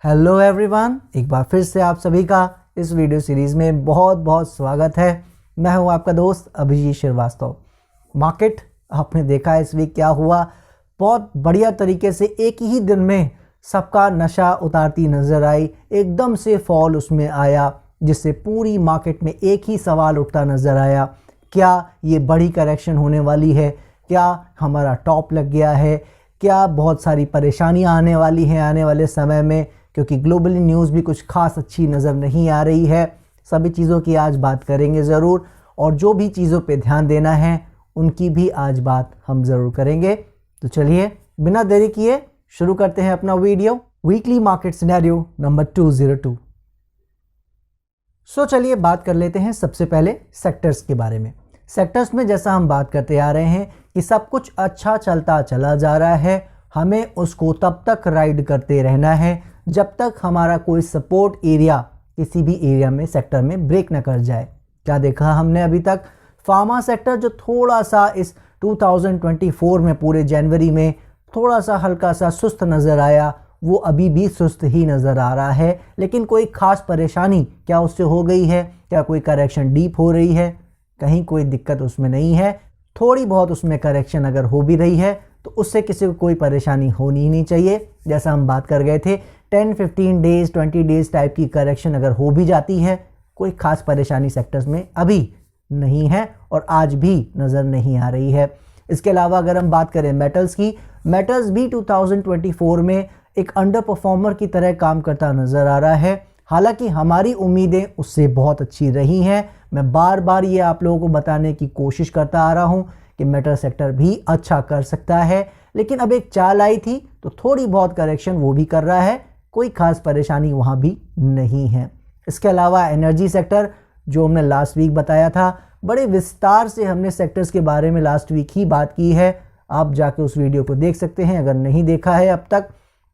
Hello everyone, एक बार फिर से आप सभी का इस वीडियो सीरीज़ में बहुत बहुत स्वागत है। मैं हूं आपका दोस्त अभिजीत श्रीवास्तव। मार्केट आपने देखा इस वीक क्या हुआ, बहुत बढ़िया तरीके से एक ही दिन में सबका नशा उतारती नज़र आई। एकदम से फॉल उसमें आया जिससे पूरी मार्केट में एक ही सवाल उठता नज़र आया, क्या ये बड़ी करेक्शन होने वाली है, क्या हमारा टॉप लग गया है, क्या बहुत सारी परेशानियां आने वाली हैं आने वाले समय में, क्योंकि ग्लोबली न्यूज़ भी कुछ खास अच्छी नज़र नहीं आ रही है। सभी चीज़ों की आज बात करेंगे ज़रूर, और जो भी चीज़ों पे ध्यान देना है उनकी भी आज बात हम ज़रूर करेंगे। तो चलिए बिना देरी किए शुरू करते हैं अपना video. Weekly market scenario number 202। चलिए बात कर लेते हैं सबसे पहले सेक्टर्स के बारे में। सेक्टर्स में जैसा हम बात करते आ रहे हैं कि सब कुछ अच्छा चलता चला जा रहा है, हमें उसको तब तक राइड करते रहना है जब तक हमारा कोई सपोर्ट एरिया किसी भी एरिया में सेक्टर में ब्रेक ना कर जाए। क्या देखा हमने अभी तक? फार्मा सेक्टर जो थोड़ा सा इस 2024 में पूरे जनवरी में थोड़ा सा हल्का सा सुस्त नज़र आया, वो अभी भी सुस्त ही नज़र आ रहा है। लेकिन कोई ख़ास परेशानी क्या उससे हो गई है? क्या कोई करेक्शन डीप हो रही है? कहीं कोई दिक्कत उसमें नहीं है। थोड़ी बहुत उसमें करेक्शन अगर हो भी रही है तो उससे किसी को कोई परेशानी होनी ही नहीं चाहिए। जैसा हम बात कर गए थे, 10-15 डेज़ 20 डेज़ टाइप की करेक्शन अगर हो भी जाती है, कोई ख़ास परेशानी सेक्टर्स में अभी नहीं है और आज भी नज़र नहीं आ रही है। इसके अलावा अगर हम बात करें मेटल्स की, मेटल्स भी 2024 में एक अंडर परफॉर्मर की तरह काम करता नज़र आ रहा है। हालांकि हमारी उम्मीदें उससे बहुत अच्छी रही हैं। मैं बार बार ये आप लोगों को बताने की कोशिश करता आ रहा हूँ कि मेटल सेक्टर भी अच्छा कर सकता है, लेकिन अब एक चाल आई थी तो थोड़ी बहुत करेक्शन वो भी कर रहा है, कोई खास परेशानी वहाँ भी नहीं है। इसके अलावा एनर्जी सेक्टर जो हमने लास्ट वीक बताया था, बड़े विस्तार से हमने सेक्टर्स के बारे में लास्ट वीक ही बात की है। आप जाके उस वीडियो को देख सकते हैं अगर नहीं देखा है अब तक।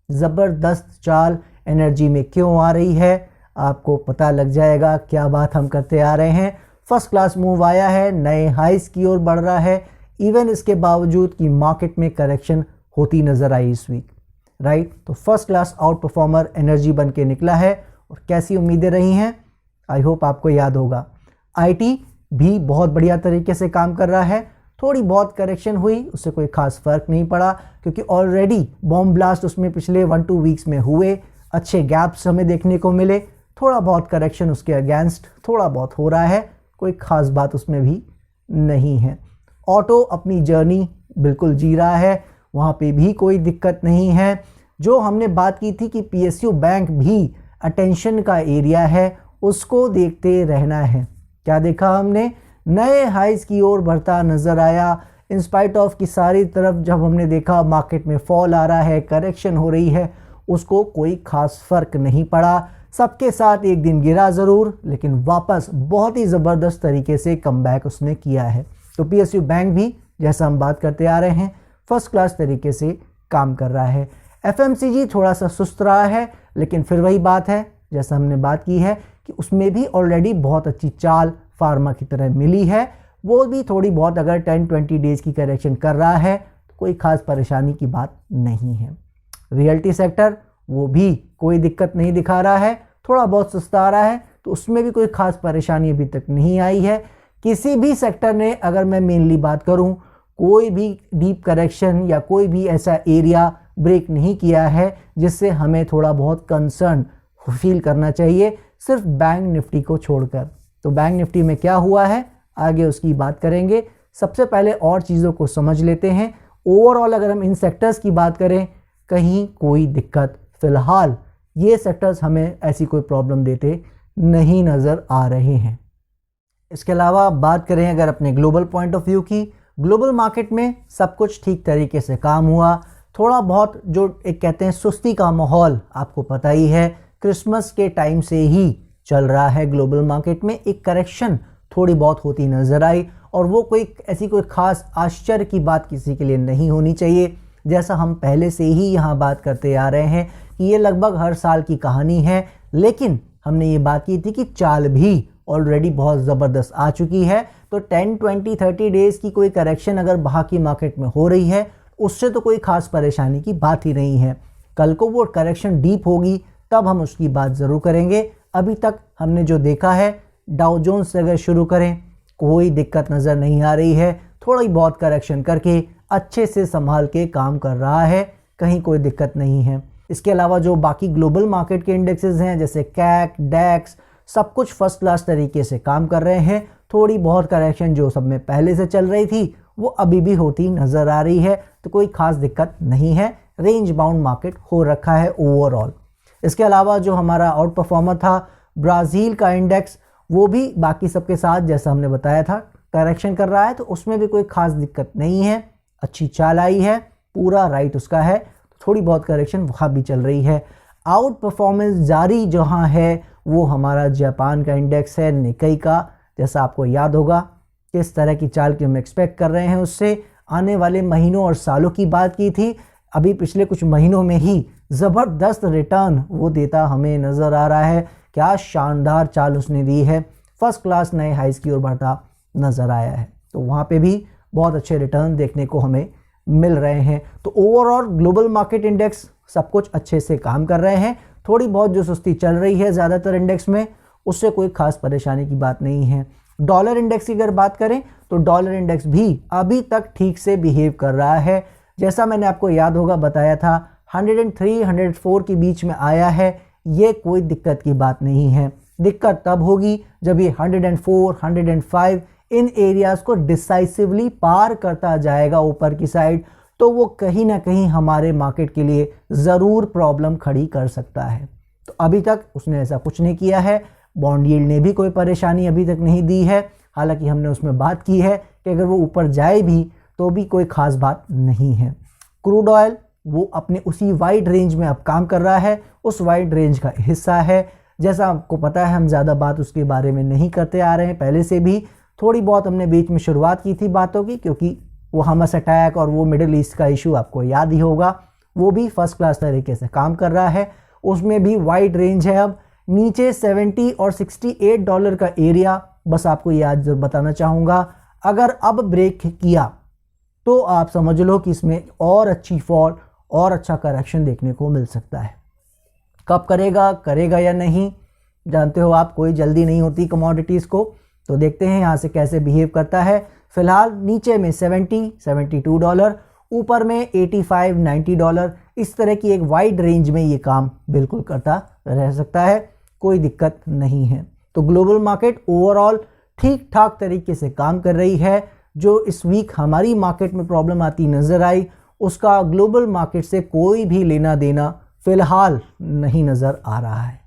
ज़बरदस्त चाल एनर्जी में क्यों आ रही है आपको पता लग जाएगा क्या बात हम करते आ रहे हैं। फर्स्ट क्लास मूव आया है, नए हाइस की ओर बढ़ रहा है, इवन इसके बावजूद कि मार्केट में करेक्शन होती नज़र आई इस वीक, राइट। तो first class out performer energy बन के निकला है। और कैसी उम्मीदें रही हैं, आई होप आपको याद होगा। आईटी भी बहुत बढ़िया तरीके से काम कर रहा है। थोड़ी बहुत करेक्शन हुई, उससे कोई खास फर्क नहीं पड़ा, क्योंकि ऑलरेडी बॉम्ब ब्लास्ट उसमें पिछले 1-2 वीक्स में हुए, अच्छे गैप्स हमें देखने को मिले। थोड़ा बहुत करेक्शन उसके अगेंस्ट थोड़ा बहुत हो रहा है, कोई ख़ास बात उसमें भी नहीं है। ऑटो अपनी जर्नी बिल्कुल जी रहा है, वहाँ पे भी कोई दिक्कत नहीं है। जो हमने बात की थी कि पीएसयू बैंक भी अटेंशन का एरिया है, उसको देखते रहना है। क्या देखा हमने? नए हाइज की ओर बढ़ता नज़र आया। इंस्पाइट ऑफ कि सारी तरफ जब हमने देखा मार्केट में फॉल आ रहा है, करेक्शन हो रही है, उसको कोई ख़ास फ़र्क नहीं पड़ा। सबके साथ एक दिन गिरा ज़रूर, लेकिन वापस बहुत ही ज़बरदस्त तरीके से कमबैक उसने किया है। तो पीएसयू बैंक भी जैसा हम बात करते आ रहे हैं फर्स्ट क्लास तरीके से काम कर रहा है। एफएमसीजी थोड़ा सा सुस्त रहा है, लेकिन फिर वही बात है जैसा हमने बात की है कि उसमें भी ऑलरेडी बहुत अच्छी चाल फार्मा की तरह मिली है। वो भी थोड़ी बहुत अगर 10-20 डेज़ की करेक्शन कर रहा है तो कोई ख़ास परेशानी की बात नहीं है। रियल्टी सेक्टर वो भी कोई दिक्कत नहीं दिखा रहा है, थोड़ा बहुत सुस्ता आ रहा है, तो उसमें भी कोई ख़ास परेशानी अभी तक नहीं आई है। किसी भी सेक्टर ने, अगर मैं मेनली बात करूं, कोई भी डीप करेक्शन या कोई भी ऐसा एरिया ब्रेक नहीं किया है जिससे हमें थोड़ा बहुत कंसर्न फील करना चाहिए, सिर्फ बैंक निफ्टी को छोड़कर। तो बैंक निफ्टी में क्या हुआ है आगे उसकी बात करेंगे। सबसे पहले और चीज़ों को समझ लेते हैं। ओवरऑल अगर हम इन सेक्टर्स की बात करें, कहीं कोई दिक्कत फ़िलहाल ये सेक्टर्स हमें ऐसी कोई प्रॉब्लम देते नहीं नज़र आ रहे हैं। इसके अलावा बात करें अगर अपने ग्लोबल पॉइंट ऑफ व्यू की, ग्लोबल मार्केट में सब कुछ ठीक तरीके से काम हुआ। थोड़ा बहुत जो एक कहते हैं सुस्ती का माहौल आपको पता ही है, क्रिसमस के टाइम से ही चल रहा है। ग्लोबल मार्केट में एक करेक्शन थोड़ी बहुत होती नज़र आई, और वो कोई ऐसी कोई ख़ास आश्चर्य की बात किसी के लिए नहीं होनी चाहिए। जैसा हम पहले से ही यहाँ बात करते आ रहे हैं कि ये लगभग हर साल की कहानी है, लेकिन हमने ये बात की थी कि चाल भी ऑलरेडी बहुत ज़बरदस्त आ चुकी है। तो 10-20-30 डेज़ की कोई करेक्शन अगर बाहर की मार्केट में हो रही है, उससे तो कोई ख़ास परेशानी की बात ही नहीं है। कल को वो करेक्शन डीप होगी तब हम उसकी बात ज़रूर करेंगे। अभी तक हमने जो देखा है, डाउ जोन्स से अगर शुरू करें, कोई दिक्कत नज़र नहीं आ रही है, थोड़ी बहुत करेक्शन करके अच्छे से संभाल के काम कर रहा है, कहीं कोई दिक्कत नहीं है। इसके अलावा जो बाकी ग्लोबल मार्केट के इंडेक्सेस हैं जैसे कैक, डैक्स, सब कुछ फर्स्ट क्लास तरीके से काम कर रहे हैं। थोड़ी बहुत करेक्शन जो सब में पहले से चल रही थी वो अभी भी होती नज़र आ रही है, तो कोई ख़ास दिक्कत नहीं है। रेंज बाउंड मार्केट हो रखा है ओवरऑल। इसके अलावा जो हमारा आउट परफॉर्मर था ब्राज़ील का इंडेक्स, वो भी बाकी सबके साथ जैसा हमने बताया था करेक्शन कर रहा है, तो उसमें भी कोई ख़ास दिक्कत नहीं है। अच्छी चाल आई है, पूरा राइट उसका है, थोड़ी बहुत करेक्शन वहाँ भी चल रही है। आउट परफॉर्मेंस जारी जहाँ है वो हमारा जापान का इंडेक्स है निकाई का। जैसा आपको याद होगा किस तरह की चाल की हम एक्सपेक्ट कर रहे हैं उससे, आने वाले महीनों और सालों की बात की थी। अभी पिछले कुछ महीनों में ही ज़बरदस्त रिटर्न वो देता हमें नज़र आ रहा है। क्या शानदार चाल उसने दी है, फर्स्ट क्लास नए हाइस की ओर बढ़ता नज़र आया है, तो वहाँ पे भी बहुत अच्छे रिटर्न देखने को हमें मिल रहे हैं। तो ओवरऑल ग्लोबल मार्केट इंडेक्स सब कुछ अच्छे से काम कर रहे हैं। थोड़ी बहुत जो सुस्ती चल रही है ज़्यादातर इंडेक्स में, उससे कोई खास परेशानी की बात नहीं है। डॉलर इंडेक्स की अगर बात करें तो डॉलर इंडेक्स भी अभी तक ठीक से बिहेव कर रहा है। जैसा मैंने आपको याद होगा बताया था 103, 104 के बीच में आया है, ये कोई दिक्कत की बात नहीं है। दिक्कत तब होगी जब ये 104, 105 इन एरियाज़ को डिसाइसिवली पार करता जाएगा ऊपर की साइड, तो वो कहीं ना कहीं हमारे मार्केट के लिए ज़रूर प्रॉब्लम खड़ी कर सकता है। तो अभी तक उसने ऐसा कुछ नहीं किया है। बॉन्ड यील्ड ने भी कोई परेशानी अभी तक नहीं दी है, हालांकि हमने उसमें बात की है कि अगर वो ऊपर जाए भी तो भी कोई ख़ास बात नहीं है। क्रूड ऑयल वो अपने उसी वाइड रेंज में अब काम कर रहा है, उस वाइड रेंज का हिस्सा है। जैसा आपको पता है हम ज़्यादा बात उसके बारे में नहीं करते आ रहे हैं, पहले से भी थोड़ी बहुत हमने बीच में शुरुआत की थी बातों की, क्योंकि वो हमस अटैक और वो मिडिल ईस्ट का इशू आपको याद ही होगा, वो भी फर्स्ट क्लास तरीके से काम कर रहा है। उसमें भी वाइड रेंज है, अब नीचे 70 और 68 डॉलर का एरिया, बस आपको याद बताना चाहूँगा, अगर अब ब्रेक किया तो आप समझ लो कि इसमें और अच्छी फॉल और अच्छा करेक्शन देखने को मिल सकता है। कब करेगा या नहीं जानते हो आप, कोई जल्दी नहीं होती कमोडिटीज़ को, तो देखते हैं यहाँ से कैसे बिहेव करता है। फिलहाल नीचे में 70, 72 डॉलर, ऊपर में 85, 90 डॉलर, इस तरह की एक वाइड रेंज में ये काम बिल्कुल करता रह सकता है, कोई दिक्कत नहीं है। तो ग्लोबल मार्केट ओवरऑल ठीक ठाक तरीके से काम कर रही है। जो इस वीक हमारी मार्केट में प्रॉब्लम आती नज़र आई, उसका ग्लोबल मार्केट से कोई भी लेना देना फ़िलहाल नहीं नज़र आ रहा है।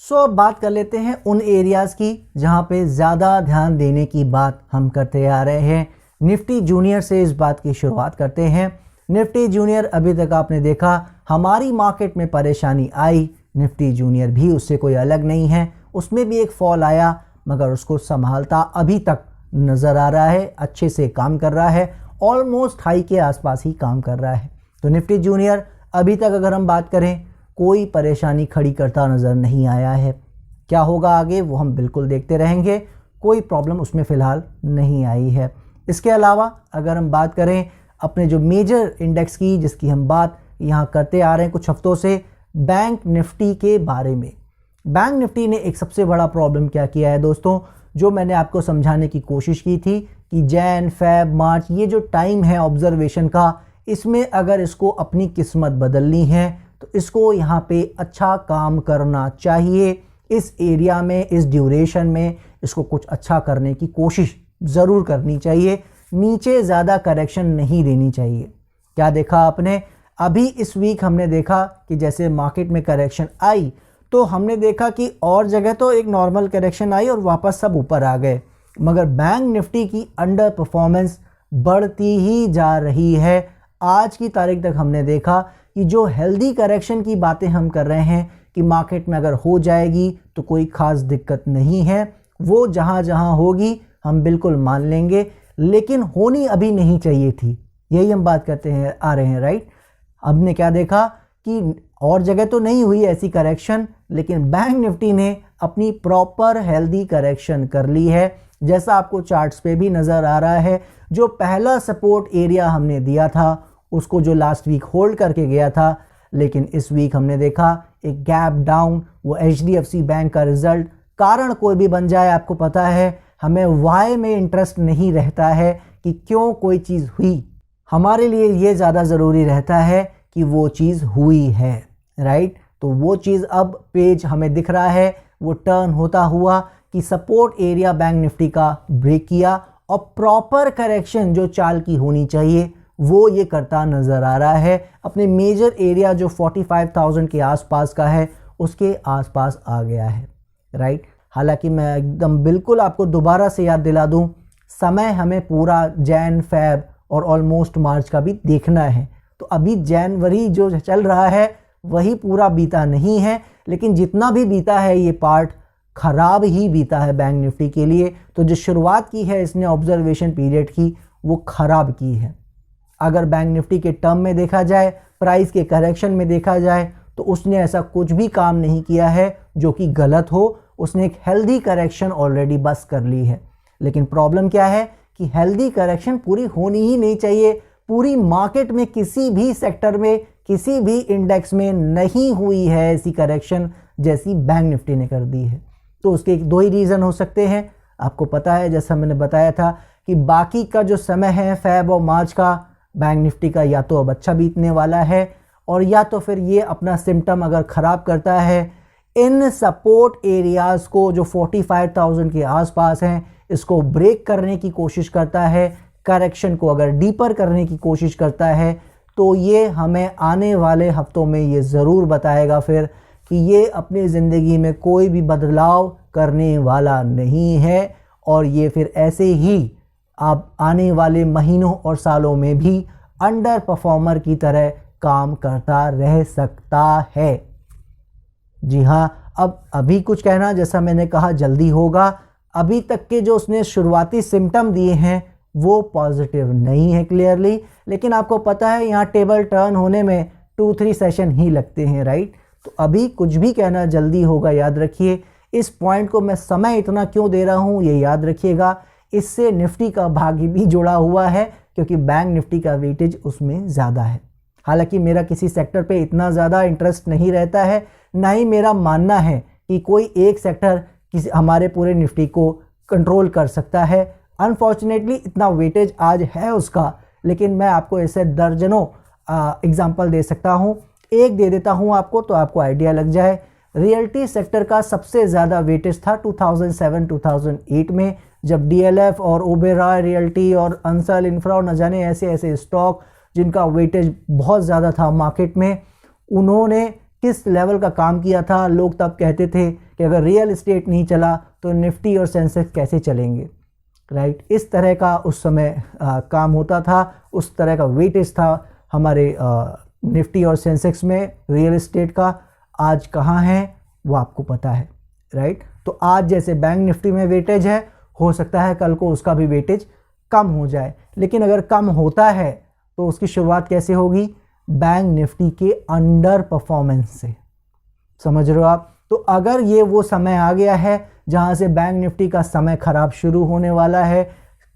सो अब बात कर लेते हैं उन एरियाज़ की जहां पे ज़्यादा ध्यान देने की बात हम करते आ रहे हैं। निफ्टी जूनियर से इस बात की शुरुआत करते हैं। निफ्टी जूनियर अभी तक आपने देखा हमारी मार्केट में परेशानी आई, निफ्टी जूनियर भी उससे कोई अलग नहीं है, उसमें भी एक फॉल आया, मगर उसको संभालता अभी तक नज़र आ रहा है, अच्छे से काम कर रहा है, ऑलमोस्ट हाई के आसपास ही काम कर रहा है। तो निफ्टी जूनियर अभी तक अगर हम बात करें कोई परेशानी खड़ी करता नज़र नहीं आया है। क्या होगा आगे वो हम बिल्कुल देखते रहेंगे, कोई प्रॉब्लम उसमें फ़िलहाल नहीं आई है। इसके अलावा अगर हम बात करें अपने जो मेजर इंडेक्स की, जिसकी हम बात यहाँ करते आ रहे हैं कुछ हफ्तों से, बैंक निफ्टी के बारे में। बैंक निफ्टी ने एक सबसे बड़ा प्रॉब्लम क्या किया है दोस्तों, जो मैंने आपको समझाने की कोशिश की थी कि जैन, फेब, मार्च, ये जो टाइम है ऑब्जर्वेशन का, इसमें अगर इसको अपनी किस्मत बदलनी है तो इसको यहाँ पे अच्छा काम करना चाहिए। इस एरिया में, इस ड्यूरेशन में इसको कुछ अच्छा करने की कोशिश ज़रूर करनी चाहिए, नीचे ज़्यादा करेक्शन नहीं देनी चाहिए। क्या देखा आपने, अभी इस वीक हमने देखा कि जैसे मार्केट में करेक्शन आई तो हमने देखा कि और जगह तो एक नॉर्मल करेक्शन आई और वापस सब ऊपर आ गए, मगर बैंक निफ्टी की अंडर परफॉर्मेंस बढ़ती ही जा रही है। आज की तारीख तक हमने देखा कि जो हेल्दी करेक्शन की बातें हम कर रहे हैं कि मार्केट में अगर हो जाएगी तो कोई ख़ास दिक्कत नहीं है, वो जहाँ जहाँ होगी हम बिल्कुल मान लेंगे, लेकिन होनी अभी नहीं चाहिए थी, यही हम बात करते हैं आ रहे हैं, राइट। अब ने क्या देखा कि और जगह तो नहीं हुई ऐसी करेक्शन, लेकिन बैंक निफ्टी ने अपनी प्रॉपर हेल्दी करेक्शन कर ली है, जैसा आपको चार्ट्स पे भी नज़र आ रहा है। जो पहला सपोर्ट एरिया हमने दिया था उसको जो लास्ट वीक होल्ड करके गया था, लेकिन इस वीक हमने देखा एक गैप डाउन, वो HDFC बैंक का रिजल्ट, कारण कोई भी बन जाए आपको पता है हमें वाई में इंटरेस्ट नहीं रहता है कि क्यों कोई चीज़ हुई, हमारे लिए ये ज़्यादा ज़रूरी रहता है कि वो चीज़ हुई है, राइट। तो वो चीज़ अब पेज हमें दिख रहा है, वो टर्न होता हुआ कि सपोर्ट एरिया बैंक निफ्टी का ब्रेक किया और प्रॉपर करेक्शन जो चाल की होनी चाहिए वो ये करता नज़र आ रहा है। अपने मेजर एरिया जो 45,000 के आसपास का है उसके आसपास आ गया है, राइट। हालांकि मैं एकदम बिल्कुल आपको दोबारा से याद दिला दूं, समय हमें पूरा जैन, फेब और ऑलमोस्ट मार्च का भी देखना है। तो अभी जनवरी जो चल रहा है वही पूरा बीता नहीं है, लेकिन जितना भी बीता है ये पार्ट ख़राब ही बीता है बैंक निफ्टी के लिए। तो जो शुरुआत की है इसने ऑब्जर्वेशन पीरियड की वो ख़राब की है। अगर बैंक निफ्टी के टर्म में देखा जाए, प्राइस के करेक्शन में देखा जाए, तो उसने ऐसा कुछ भी काम नहीं किया है जो कि गलत हो। उसने एक हेल्दी करेक्शन ऑलरेडी बस कर ली है। लेकिन प्रॉब्लम क्या है कि हेल्दी करेक्शन पूरी होनी ही नहीं चाहिए। पूरी मार्केट में किसी भी सेक्टर में, किसी भी इंडेक्स में नहीं हुई है ऐसी करेक्शन जैसी बैंक निफ्टी ने कर दी है। तो उसके दो ही रीज़न हो सकते हैं। आपको पता है जैसा मैंने बताया था कि बाकी का जो समय है फेब और मार्च का, बैंक निफ्टी का या तो अब अच्छा बीतने वाला है और या तो फिर ये अपना सिम्टम अगर ख़राब करता है, इन सपोर्ट एरियाज़ को जो 45,000 के आसपास हैं इसको ब्रेक करने की कोशिश करता है, करेक्शन को अगर डीपर करने की कोशिश करता है, तो ये हमें आने वाले हफ्तों में ये ज़रूर बताएगा फिर कि ये अपनी ज़िंदगी में कोई भी बदलाव करने वाला नहीं है और ये फिर ऐसे ही आप आने वाले महीनों और सालों में भी अंडर परफॉर्मर की तरह काम करता रह सकता है। जी हाँ, अब अभी कुछ कहना जैसा मैंने कहा जल्दी होगा। अभी तक के जो उसने शुरुआती सिम्टम दिए हैं वो पॉजिटिव नहीं है क्लियरली, लेकिन आपको पता है यहाँ टेबल टर्न होने में 2-3 सेशन ही लगते हैं, राइट। तो अभी कुछ भी कहना जल्दी होगा, याद रखिए। इस पॉइंट को मैं समय इतना क्यों दे रहा हूँ ये याद रखिएगा। इससे निफ्टी का भाग्य भी जुड़ा हुआ है क्योंकि बैंक निफ्टी का वेटेज उसमें ज़्यादा है। हालांकि मेरा किसी सेक्टर पे इतना ज़्यादा इंटरेस्ट नहीं रहता है, ना ही मेरा मानना है कि कोई एक सेक्टर किसी हमारे पूरे निफ्टी को कंट्रोल कर सकता है। अनफॉर्चुनेटली इतना वेटेज आज है उसका, लेकिन मैं आपको ऐसे दर्जनों एग्जांपल दे सकता हूँ। एक दे देता हूँ आपको तो आपको आइडिया लग जाए। रियल्टी सेक्टर का सबसे ज़्यादा वेटेज था 2007-2008 में, जब DLF और ओबेरॉय रियल्टी और अंसल इंफ्रा और न जाने ऐसे ऐसे स्टॉक जिनका वेटेज बहुत ज़्यादा था मार्केट में, उन्होंने किस लेवल का काम किया था। लोग तब कहते थे कि अगर रियल एस्टेट नहीं चला तो निफ्टी और सेंसेक्स कैसे चलेंगे, राइट। इस तरह का उस समय काम होता था, उस तरह का वेटेज था हमारे निफ्टी और सेंसेक्स में रियल एस्टेट का। आज कहाँ है वो आपको पता है, राइट। तो आज जैसे बैंक निफ्टी में वेटेज है, हो सकता है कल को उसका भी वेटेज कम हो जाए, लेकिन अगर कम होता है तो उसकी शुरुआत कैसे होगी? बैंक निफ्टी के अंडर परफॉर्मेंस से, समझ रहे हो आप। तो अगर ये वो समय आ गया है जहाँ से बैंक निफ्टी का समय ख़राब शुरू होने वाला है,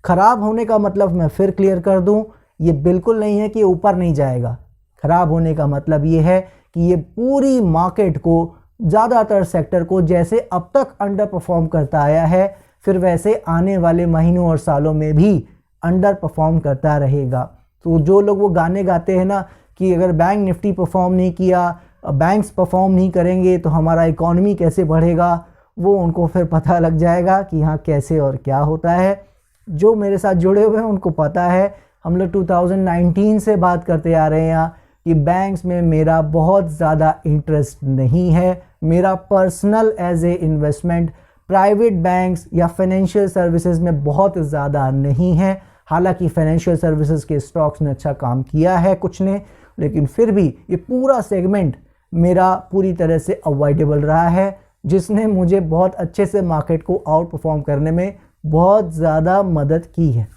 ख़राब होने का मतलब मैं फिर क्लियर कर दूँ, ये बिल्कुल नहीं है कि ऊपर नहीं जाएगा। ख़राब होने का मतलब ये है कि ये पूरी मार्केट को, ज़्यादातर सेक्टर को जैसे अब तक अंडर परफॉर्म करता आया है, फिर वैसे आने वाले महीनों और सालों में भी अंडर परफॉर्म करता रहेगा। तो जो लोग वो गाने गाते हैं ना कि अगर बैंक निफ्टी परफॉर्म नहीं किया, बैंक्स परफॉर्म नहीं करेंगे तो हमारा इकॉनमी कैसे बढ़ेगा, वो उनको फिर पता लग जाएगा कि हाँ कैसे और क्या होता है। जो मेरे साथ जुड़े हुए हैं उनको पता है, हम लोग 2019 से बात करते आ रहे हैं यहाँ कि बैंक्स में मेरा बहुत ज़्यादा इंटरेस्ट नहीं है। मेरा personal as a investment private banks या फाइनेंशियल सर्विसेज में बहुत ज़्यादा नहीं है। हालांकि फाइनेंशियल सर्विसेज के स्टॉक्स ने अच्छा काम किया है कुछ ने, लेकिन फिर भी ये पूरा सेगमेंट मेरा पूरी तरह से अवॉइडेबल रहा है, जिसने मुझे बहुत अच्छे से मार्केट को आउट परफॉर्म करने में बहुत ज़्यादा मदद की है।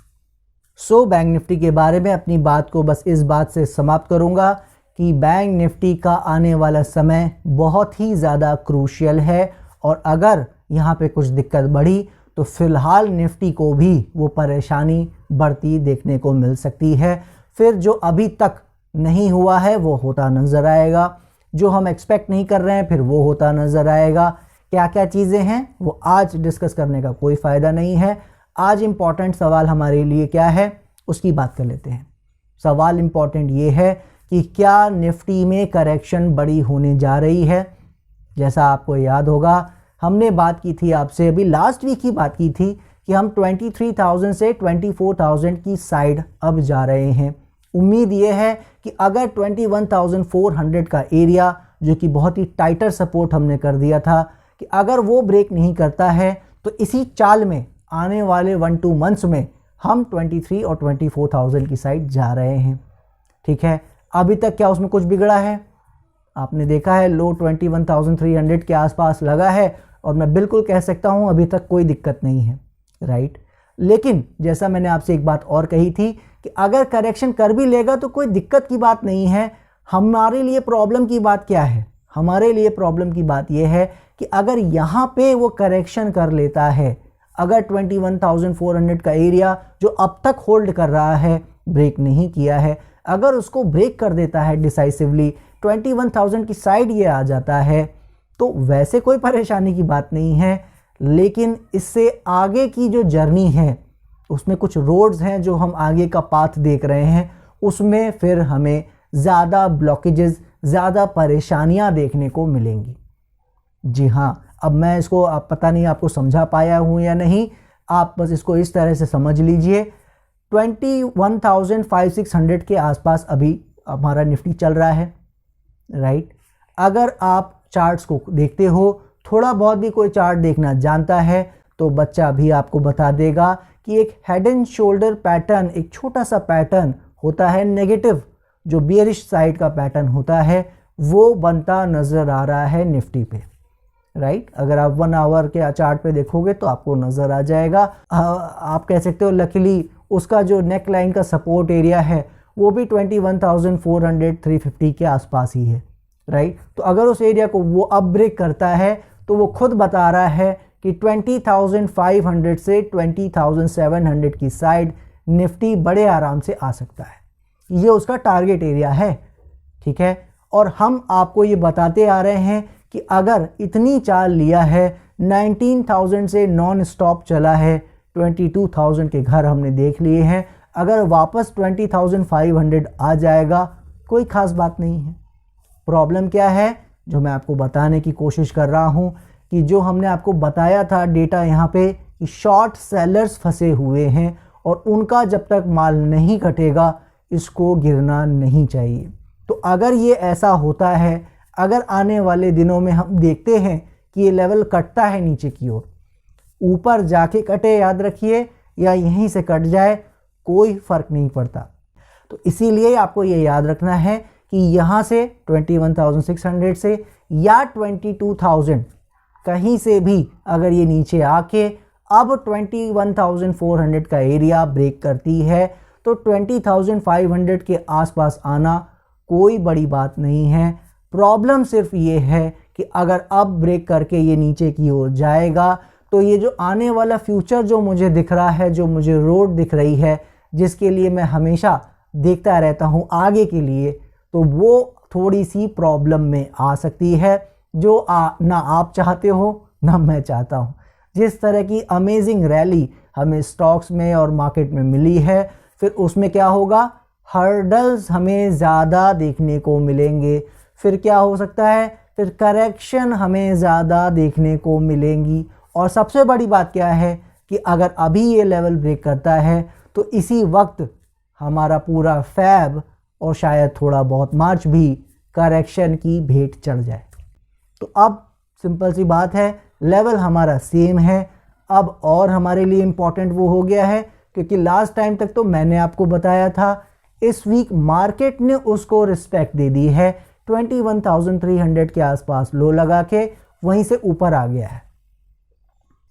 सो बैंक निफ्टी के बारे में अपनी बात को बस इस बात से समाप्त करूंगा कि बैंक निफ्टी का आने वाला समय बहुत ही ज़्यादा क्रूशियल है और अगर यहाँ पे कुछ दिक्कत बढ़ी तो फिलहाल निफ्टी को भी वो परेशानी बढ़ती देखने को मिल सकती है। फिर जो अभी तक नहीं हुआ है वो होता नज़र आएगा, जो हम एक्सपेक्ट नहीं कर रहे हैं फिर वो होता नज़र आएगा। क्या क्या चीज़ें हैं वो आज डिस्कस करने का कोई फ़ायदा नहीं है। आज इम्पॉर्टेंट सवाल हमारे लिए क्या है उसकी बात कर लेते हैं। सवाल इम्पॉर्टेंट ये है कि क्या निफ्टी में करेक्शन बड़ी होने जा रही है। जैसा आपको याद होगा हमने बात की थी आपसे, अभी लास्ट वीक ही बात की थी कि हम 23,000 से 24,000 की साइड अब जा रहे हैं। उम्मीद ये है कि अगर 21,400 का एरिया जो कि बहुत ही टाइटर सपोर्ट हमने कर दिया था कि अगर वो ब्रेक नहीं करता है तो इसी चाल में आने वाले 1-2 मंथ्स में हम 23 और 24,000 की साइड जा रहे हैं। ठीक है, अभी तक क्या उसमें कुछ बिगड़ा है? आपने देखा है लो 21,300 के आसपास लगा है और मैं बिल्कुल कह सकता हूं अभी तक कोई दिक्कत नहीं है, राइट। लेकिन जैसा मैंने आपसे एक बात और कही थी कि अगर करेक्शन कर भी लेगा तो कोई दिक्कत की बात नहीं है। हमारे लिए प्रॉब्लम की बात क्या है? हमारे लिए प्रॉब्लम की बात यह है कि अगर यहाँ पे वो करेक्शन कर लेता है, अगर 21,400 का एरिया जो अब तक होल्ड कर रहा है ब्रेक नहीं किया है, अगर उसको ब्रेक कर देता है डिसाइसिवली, 21,000 की साइड ये आ जाता है तो वैसे कोई परेशानी की बात नहीं है। लेकिन इससे आगे की जो जर्नी है उसमें कुछ रोड्स हैं जो हम आगे का पाथ देख रहे हैं, उसमें फिर हमें ज़्यादा ब्लॉकेजेस, ज़्यादा परेशानियां देखने को मिलेंगी। जी हाँ, अब मैं इसको आप पता नहीं आपको समझा पाया हूँ या नहीं, आप बस इसको इस तरह से समझ लीजिए। 21,500-600 के आसपास अभी हमारा निफ्टी चल रहा है, राइट। अगर आप चार्ट्स को देखते हो, थोड़ा बहुत भी कोई चार्ट देखना जानता है तो बच्चा भी आपको बता देगा कि एक हेड एंड शोल्डर पैटर्न, एक छोटा सा पैटर्न होता है नेगेटिव, जो बियरिश साइड का पैटर्न होता है, वो बनता नज़र आ रहा है निफ्टी पे, राइट। अगर आप 1 आवर के चार्ट पे देखोगे तो आपको नज़र आ जाएगा। आप कह सकते हो लकीली उसका जो नेक लाइन का सपोर्ट एरिया है वो भी 21,400-350 के आसपास ही है, राइट। तो अगर उस एरिया को वो अब ब्रेक करता है तो वो खुद बता रहा है कि 20,500 से 20,700 की साइड निफ्टी बड़े आराम से आ सकता है। ये उसका टारगेट एरिया है, ठीक है। और हम आपको ये बताते आ रहे हैं कि अगर इतनी चाल लिया है, 19,000 से नॉन स्टॉप चला है, 22,000 के घर हमने देख लिए हैं, अगर वापस 20,500 आ जाएगा कोई ख़ास बात नहीं है। प्रॉब्लम क्या है जो मैं आपको बताने की कोशिश कर रहा हूं कि जो हमने आपको बताया था डेटा यहाँ पे कि शॉर्ट सेलर्स फंसे हुए हैं और उनका जब तक माल नहीं कटेगा इसको गिरना नहीं चाहिए। तो अगर ये ऐसा होता है, अगर आने वाले दिनों में हम देखते हैं कि ये लेवल कटता है नीचे की ओर, ऊपर जाके कटे याद रखिए या यहीं से कट जाए कोई फ़र्क नहीं पड़ता। तो इसीलिए आपको ये याद रखना है कि यहाँ से 21,600 से या 22,000 कहीं से भी अगर ये नीचे आके अब 21,400 का एरिया ब्रेक करती है तो 20,500 के आसपास आना कोई बड़ी बात नहीं है। प्रॉब्लम सिर्फ ये है कि अगर अब ब्रेक करके ये नीचे की ओर जाएगा तो ये जो आने वाला फ्यूचर जो मुझे दिख रहा है, जो मुझे रोड दिख रही है, जिसके लिए मैं हमेशा देखता रहता हूँ आगे के लिए, तो वो थोड़ी सी प्रॉब्लम में आ सकती है जो ना आप चाहते हो ना मैं चाहता हूँ। जिस तरह की अमेजिंग रैली हमें स्टॉक्स में और मार्केट में मिली है, फिर उसमें क्या होगा, हर्डल्स हमें ज़्यादा देखने को मिलेंगे। फिर क्या हो सकता है, फिर करेक्शन हमें ज़्यादा देखने को मिलेंगी। और सबसे बड़ी बात क्या है कि अगर अभी ये लेवल ब्रेक करता है तो इसी वक्त हमारा पूरा फैब और शायद थोड़ा बहुत मार्च भी करेक्शन की भेंट चढ़ जाए। तो अब सिंपल सी बात है, लेवल हमारा सेम है। अब और हमारे लिए इम्पॉर्टेंट वो हो गया है क्योंकि लास्ट टाइम तक तो मैंने आपको बताया था, इस वीक मार्केट ने उसको रिस्पेक्ट दे दी है। 21,300 के आसपास लो लगा के वहीं से ऊपर आ गया है,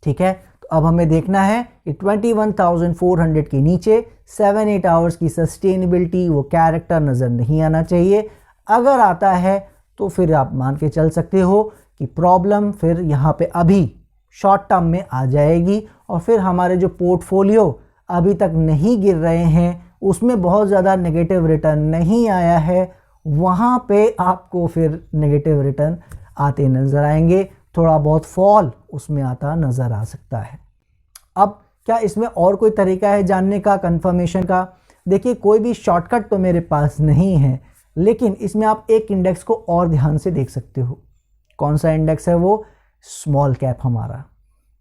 ठीक है। तो अब हमें देखना है कि 21,400 के नीचे 7-8 आवर्स की सस्टेनेबिलिटी, वो कैरेक्टर नज़र नहीं आना चाहिए। अगर आता है तो फिर आप मान के चल सकते हो कि प्रॉब्लम फिर यहाँ पे अभी शॉर्ट टर्म में आ जाएगी और फिर हमारे जो पोर्टफोलियो अभी तक नहीं गिर रहे हैं उसमें बहुत ज़्यादा नेगेटिव रिटर्न नहीं आया है, वहाँ पे आपको फिर नेगेटिव रिटर्न आते नज़र आएंगे, थोड़ा बहुत फॉल उसमें आता नज़र आ सकता है। अब क्या इसमें और कोई तरीका है जानने का, कंफर्मेशन का? देखिए, कोई भी शॉर्टकट तो मेरे पास नहीं है, लेकिन इसमें आप एक इंडेक्स को और ध्यान से देख सकते हो। कौन सा इंडेक्स है वो? स्मॉल कैप हमारा।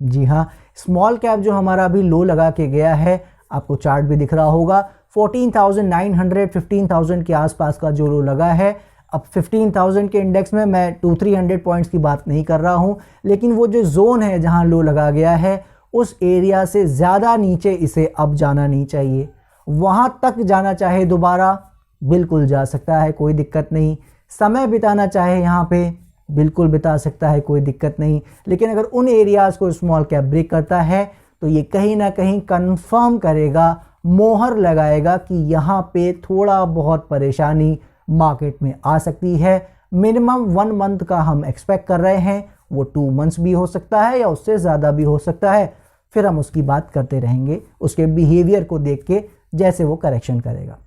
जी हाँ, स्मॉल कैप जो हमारा अभी लो लगा के गया है, आपको चार्ट भी दिख रहा होगा, 14,900 15,000 के आसपास का जो लो लगा है। अब 15,000 के इंडेक्स में मैं 200-300 पॉइंट्स की बात नहीं कर रहा हूँ, लेकिन वो जो जोन है जहाँ लो लगा गया है, उस एरिया से ज़्यादा नीचे इसे अब जाना नहीं चाहिए। वहाँ तक जाना चाहे दोबारा, बिल्कुल जा सकता है, कोई दिक्कत नहीं। समय बिताना चाहे यहाँ पे, बिल्कुल बिता सकता है, कोई दिक्कत नहीं। लेकिन अगर उन एरियाज़ को स्मॉल कैप ब्रेक करता है तो ये कहीं ना कहीं कंफर्म करेगा, मोहर लगाएगा कि यहाँ पे थोड़ा बहुत परेशानी मार्केट में आ सकती है। मिनिमम 1 मंथ का हम एक्सपेक्ट कर रहे हैं, वो 2 मंथ्स भी हो सकता है या उससे ज़्यादा भी हो सकता है। फिर हम उसकी बात करते रहेंगे, उसके बिहेवियर को देख के, जैसे वो करेक्शन करेगा,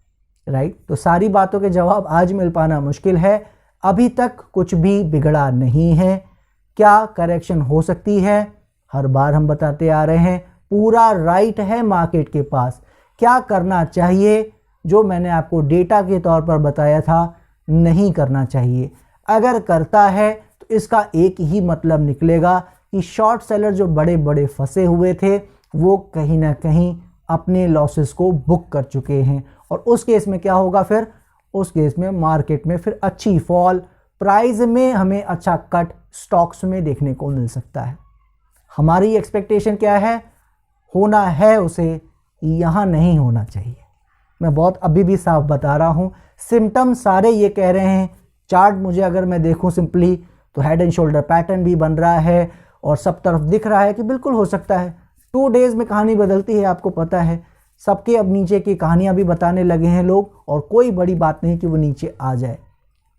राइट। तो सारी बातों के जवाब आज मिल पाना मुश्किल है, अभी तक कुछ भी बिगड़ा नहीं है। क्या करेक्शन हो सकती है? हर बार हम बताते आ रहे हैं, पूरा राइट है मार्केट के पास। क्या करना चाहिए? जो मैंने आपको डेटा के तौर पर बताया था, नहीं करना चाहिए। अगर करता है तो इसका एक ही मतलब निकलेगा कि शॉर्ट सेलर जो बड़े बड़े फंसे हुए थे, वो कहीं ना कहीं अपने लॉसेस को बुक कर चुके हैं। और उस केस में क्या होगा फिर? उस केस में मार्केट में फिर अच्छी फॉल, प्राइस में हमें अच्छा कट स्टॉक्स में देखने को मिल सकता है। हमारी एक्सपेक्टेशन क्या है? होना है उसे, यहाँ नहीं होना चाहिए। मैं बहुत अभी भी साफ बता रहा हूँ, सिम्टम सारे ये कह रहे हैं। चार्ट मुझे अगर मैं देखूँ सिंपली, तो हेड एंड शोल्डर पैटर्न भी बन रहा है और सब तरफ दिख रहा है कि बिल्कुल हो सकता है। 2 डेज़ में कहानी बदलती है, आपको पता है। सबके अब नीचे की कहानियाँ भी बताने लगे हैं लोग, और कोई बड़ी बात नहीं कि वो नीचे आ जाए।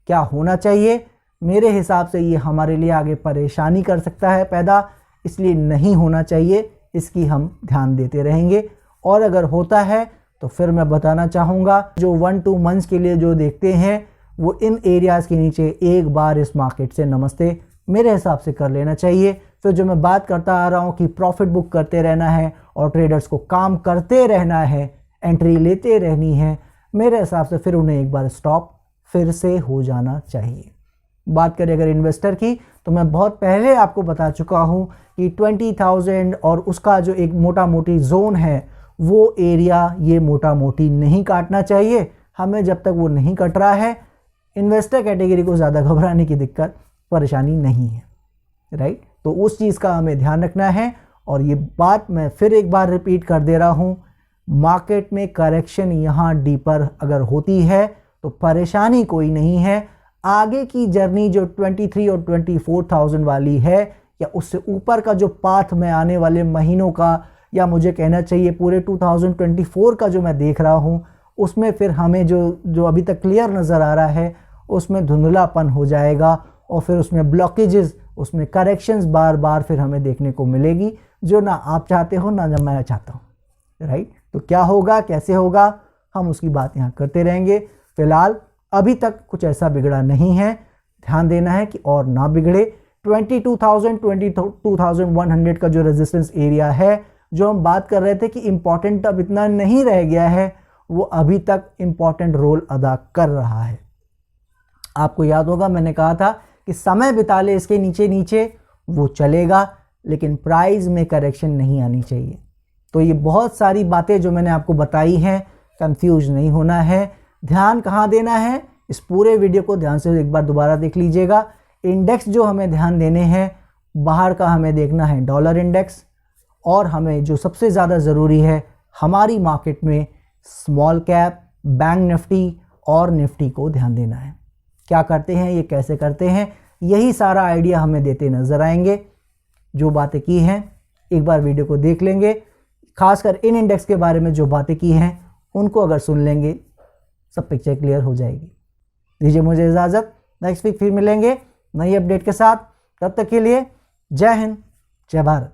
क्या होना चाहिए? मेरे हिसाब से ये हमारे लिए आगे परेशानी कर सकता है पैदा, इसलिए नहीं होना चाहिए। इसकी हम ध्यान देते रहेंगे, और अगर होता है तो फिर मैं बताना चाहूँगा, जो 1-2 मंथ्स के लिए जो देखते हैं, वो इन एरियाज़ के नीचे एक बार इस मार्केट से नमस्ते मेरे हिसाब से कर लेना चाहिए। फिर जो मैं बात करता आ रहा हूँ कि प्रॉफिट बुक करते रहना है और ट्रेडर्स को काम करते रहना है, एंट्री लेते रहनी है, मेरे हिसाब से फिर उन्हें एक बार स्टॉप फिर से हो जाना चाहिए। बात करें अगर इन्वेस्टर की, तो मैं बहुत पहले आपको बता चुका हूँ कि 20,000 और उसका जो एक मोटा मोटी जोन है, वो एरिया ये मोटा मोटी नहीं काटना चाहिए हमें। जब तक वो नहीं कट रहा है, इन्वेस्टर कैटेगरी को ज़्यादा घबराने की दिक्कत परेशानी नहीं है, राइट। तो उस चीज़ का हमें ध्यान रखना है। और ये बात मैं फिर एक बार रिपीट कर दे रहा हूँ, मार्केट में करेक्शन यहाँ डीपर अगर होती है तो परेशानी कोई नहीं है। आगे की जर्नी जो 23 और 24,000 वाली है, या उससे ऊपर का जो पाथ में आने वाले महीनों का, या मुझे कहना चाहिए पूरे 2024 का जो मैं देख रहा हूँ, उसमें फिर हमें जो अभी तक क्लियर नज़र आ रहा है, उसमें धुंधलापन हो जाएगा, और फिर उसमें ब्लॉकेजेस, उसमें करेक्शंस बार बार फिर हमें देखने को मिलेगी, जो ना आप चाहते हो ना मैं चाहता हूँ, राइट। तो क्या होगा, कैसे होगा, हम उसकी बात यहाँ करते रहेंगे। फिलहाल अभी तक कुछ ऐसा बिगड़ा नहीं है, ध्यान देना है कि और ना बिगड़े। 22,000 22,100 का जो रेजिस्टेंस एरिया है, जो हम बात कर रहे थे कि इम्पॉर्टेंट अब इतना नहीं रह गया है, वो अभी तक इम्पॉर्टेंट रोल अदा कर रहा है। आपको याद होगा मैंने कहा था कि समय बिता ले इसके नीचे नीचे, वो चलेगा, लेकिन प्राइस में करेक्शन नहीं आनी चाहिए। तो ये बहुत सारी बातें जो मैंने आपको बताई हैं, कंफ्यूज नहीं होना है। ध्यान कहाँ देना है, इस पूरे वीडियो को ध्यान से एक बार दोबारा देख लीजिएगा। इंडेक्स जो हमें ध्यान देने हैं, बाहर का हमें देखना है डॉलर इंडेक्स, और हमें जो सबसे ज़्यादा ज़रूरी है हमारी मार्केट में स्मॉल कैप, बैंक निफ्टी और निफ्टी को ध्यान देना है। क्या करते हैं ये, कैसे करते हैं, यही सारा आइडिया हमें देते नज़र आएंगे। जो बातें की हैं एक बार वीडियो को देख लेंगे, खासकर इन इंडेक्स के बारे में जो बातें की हैं उनको अगर सुन लेंगे, सब पिक्चर क्लियर हो जाएगी। दीजिए मुझे इजाज़त, नेक्स्ट वीक फिर मिलेंगे नई अपडेट के साथ। तब तक के लिए जय हिंद, जय भारत।